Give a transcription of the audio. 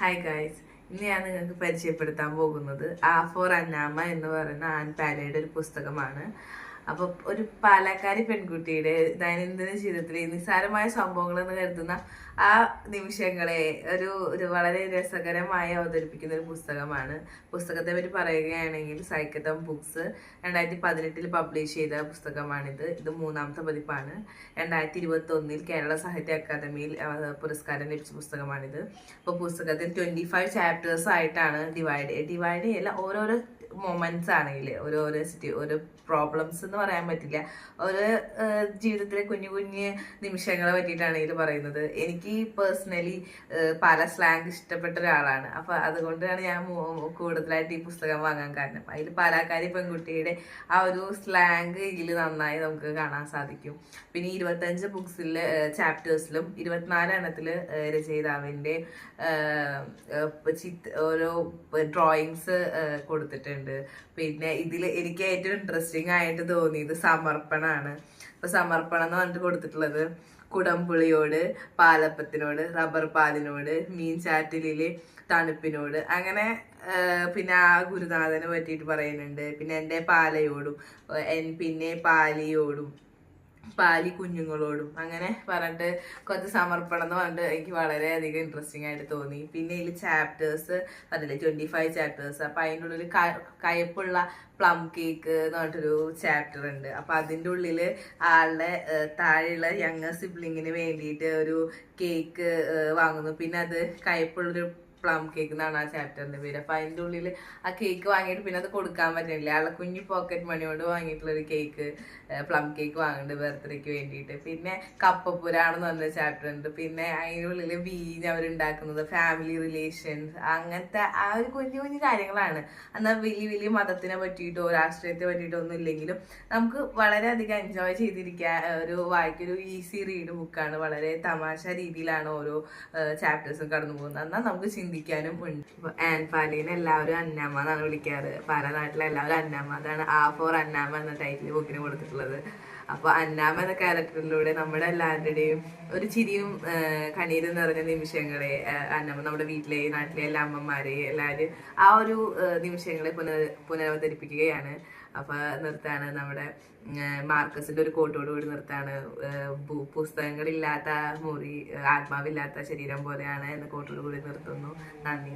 Hi guys, ഇന്ന് ഞാൻ നിങ്ങൾക്ക് പരിചയപ്പെടുത്താൻ പോകുന്നത് ആ ഫോർ അന്നാമ എന്ന് പറയുന്ന ആൻ പാലയുടെ ഒരു പുസ്തകമാണ്. അപ്പോൾ ഒരു പാലക്കാരി പെൺകുട്ടിയുടെ ദൈനംദിന ജീവിതത്തിലെ നിസ്സാരമായ സംഭവങ്ങൾ എന്ന് കരുതുന്ന ആ നിമിഷങ്ങളെ ഒരു ഒരു വളരെ രസകരമായി അവതരിപ്പിക്കുന്ന ഒരു പുസ്തകമാണ്. പുസ്തകത്തെ പറ്റി പറയുകയാണെങ്കിൽ സൈക്കത്തം ബുക്സ് 2018 പബ്ലിഷ് ചെയ്ത പുസ്തകമാണിത്. ഇത് 3ാമത്തെ പതിപ്പാണ്. 2021 കേരള സാഹിത്യ അക്കാദമിയിൽ പുരസ്കാരം ലഭിച്ച പുസ്തകമാണിത്. അപ്പോൾ പുസ്തകത്തിൽ 25 ചാപ്റ്റേഴ്സ് ആയിട്ടാണ് ഡിവൈഡ് ചെയ്യല്ല, ഓരോരോ മൊമെന്റ്സ് ആണെങ്കിൽ ഓരോ പ്രോബ്ലംസ് എന്ന് പറയാൻ പറ്റില്ല, ഓരോ ജീവിതത്തിലെ കുഞ്ഞു കുഞ്ഞ് നിമിഷങ്ങളെ പറ്റിയിട്ടാണ് ഇതിൽ പറയുന്നത്. എനിക്ക് പേഴ്സണലി പല സ്ലാങ് ഇഷ്ടപ്പെട്ട ഒരാളാണ്. അപ്പൊ അതുകൊണ്ടാണ് ഞാൻ കൂടുതലായിട്ട് ഈ പുസ്തകം വാങ്ങാൻ കാരണം. അതിൽ പാലക്കാരി പെൺകുട്ടിയുടെ ആ ഒരു സ്ലാങ് ഇതിൽ നന്നായി നമുക്ക് കാണാൻ സാധിക്കും. പിന്നെ 25 ചാപ്റ്റേഴ്സിലും 24 എണ്ണത്തില് രചയിതാവിന്റെ ഓരോ ഡ്രോയിങ്സ് കൊടുത്തിട്ടുണ്ട്. പിന്നെ ഇതിൽ എനിക്ക് ഏറ്റവും ഇൻട്രസ്റ്റിംഗ് ആയിട്ട് തോന്നിയത് സമർപ്പണമാണ്. ഇപ്പൊ സമർപ്പണം എന്ന് പറഞ്ഞിട്ട് കൊടുത്തിട്ടുള്ളത് കുടംപുളിയോട്, പാലപ്പത്തിനോട്, റബ്ബർ പാലിനോട്, മീൻ ചാറ്റലില് തണുപ്പിനോട്, അങ്ങനെ പിന്നെ ആ ഗുരുനാഥനെ പറ്റിയിട്ട് പറയുന്നുണ്ട്. പിന്നെ എൻ്റെ പാലയോടും, പിന്നെ പാലിയോടും, പാലി കുഞ്ഞുങ്ങളോടും, അങ്ങനെ പറഞ്ഞിട്ട് കുറച്ച് സമർപ്പണം എന്ന് പറഞ്ഞിട്ട് എനിക്ക് വളരെയധികം ഇൻട്രസ്റ്റിംഗ് ആയിട്ട് തോന്നി. പിന്നെ ഇതിൽ ചാപ്റ്റേഴ്സ് പറഞ്ഞില്ലേ, 25 ചാപ്റ്റേഴ്സ്. അപ്പൊ അതിൻ്റെ ഉള്ളിൽ കയപ്പുള്ള പ്ലം കേക്ക് എന്ന് പറഞ്ഞിട്ടൊരു ചാപ്റ്റർ ഉണ്ട്. അപ്പൊ അതിൻ്റെ ഉള്ളില് ആളുടെ താഴെയുള്ള യങ്ങർ സിബ്ലിങ്ങിന് വേണ്ടിയിട്ട് ഒരു കേക്ക് വാങ്ങുന്നു. പിന്നെ അത് കയപ്പുള്ളൊരു പ്ലം കേക്ക് എന്നാണ് ആ ചാപ്റ്ററിന്റെ പേര്. അപ്പൊ അതിന്റെ ഉള്ളിൽ ആ കേക്ക് വാങ്ങിയിട്ട് പിന്നെ അത് കൊടുക്കാൻ പറ്റില്ല. ആളെ കുഞ്ഞു പോക്കറ്റ് മണിയോട് വാങ്ങിയിട്ടുള്ള ഒരു കേക്ക്, പ്ലം കേക്ക് വാങ്ങുന്നുണ്ട് ബർത്ത്ഡേക്ക് വേണ്ടിയിട്ട്. പിന്നെ കപ്പപ്പുരാണെന്ന് പറഞ്ഞ ചാപ്റ്റർ ഉണ്ട്. പിന്നെ അതിനുള്ളിൽ വീഞ്ഞ് അവരുണ്ടാക്കുന്നത്, ഫാമിലി റിലേഷൻസ്, അങ്ങനത്തെ ആ ഒരു കുഞ്ഞു കുഞ്ഞു കാര്യങ്ങളാണ്. എന്നാൽ വലിയ മതത്തിനെ പറ്റിയിട്ടോ രാഷ്ട്രീയത്തെ പറ്റിയിട്ടോ ഒന്നും ഇല്ലെങ്കിലും നമുക്ക് വളരെയധികം എൻജോയ് ചെയ്തിരിക്കാൻ വായിക്കൊരു ഈസി റീഡ് ബുക്കാണ്. വളരെ തമാശ രീതിയിലാണ് ഓരോ ചാപ്റ്റേഴ്സും കടന്നു പോകുന്നത്. എന്നാൽ നമുക്ക് ചിന്തിക്കാനും ഉണ്ട്. ആൻ പാലീനെ എല്ലാവരും അന്നാമ്മ എന്നാണ് വിളിക്കാറ്. പല നാട്ടിലെ എല്ലാവരും അന്നാമ്മ. അതാണ് ആ ഫോർ അന്നാമ്മ എന്ന ടൈറ്റിൽ ബുക്കിന് കൊടുത്തിട്ടുള്ളത്. അപ്പൊ അന്നാമ്മ എന്ന ക്യാരക്ടറിലൂടെ നമ്മുടെ എല്ലാവരുടെയും ഒരു ചിരിയും കണ്ണീരും നിറഞ്ഞ നിമിഷങ്ങളെ അന്നാമ്മ നമ്മുടെ വീട്ടിലെ നാട്ടിലെ എല്ലാ അമ്മമാരെ എല്ലാവരും ആ ഒരു നിമിഷങ്ങളെ പുനരവതരിപ്പിക്കുകയാണ്. അപ്പൊ നിർത്താണ് നമ്മുടെ മാർക്കസിന്റെ ഒരു കോട്ടോട് കൂടി നിർത്താണ്, പുസ്തകങ്ങളില്ലാത്ത മുറി ആത്മാവില്ലാത്ത ശരീരം പോലെയാണ് എന്ന കോട്ടോട് കൂടി നിർത്തുന്നു. നന്ദി.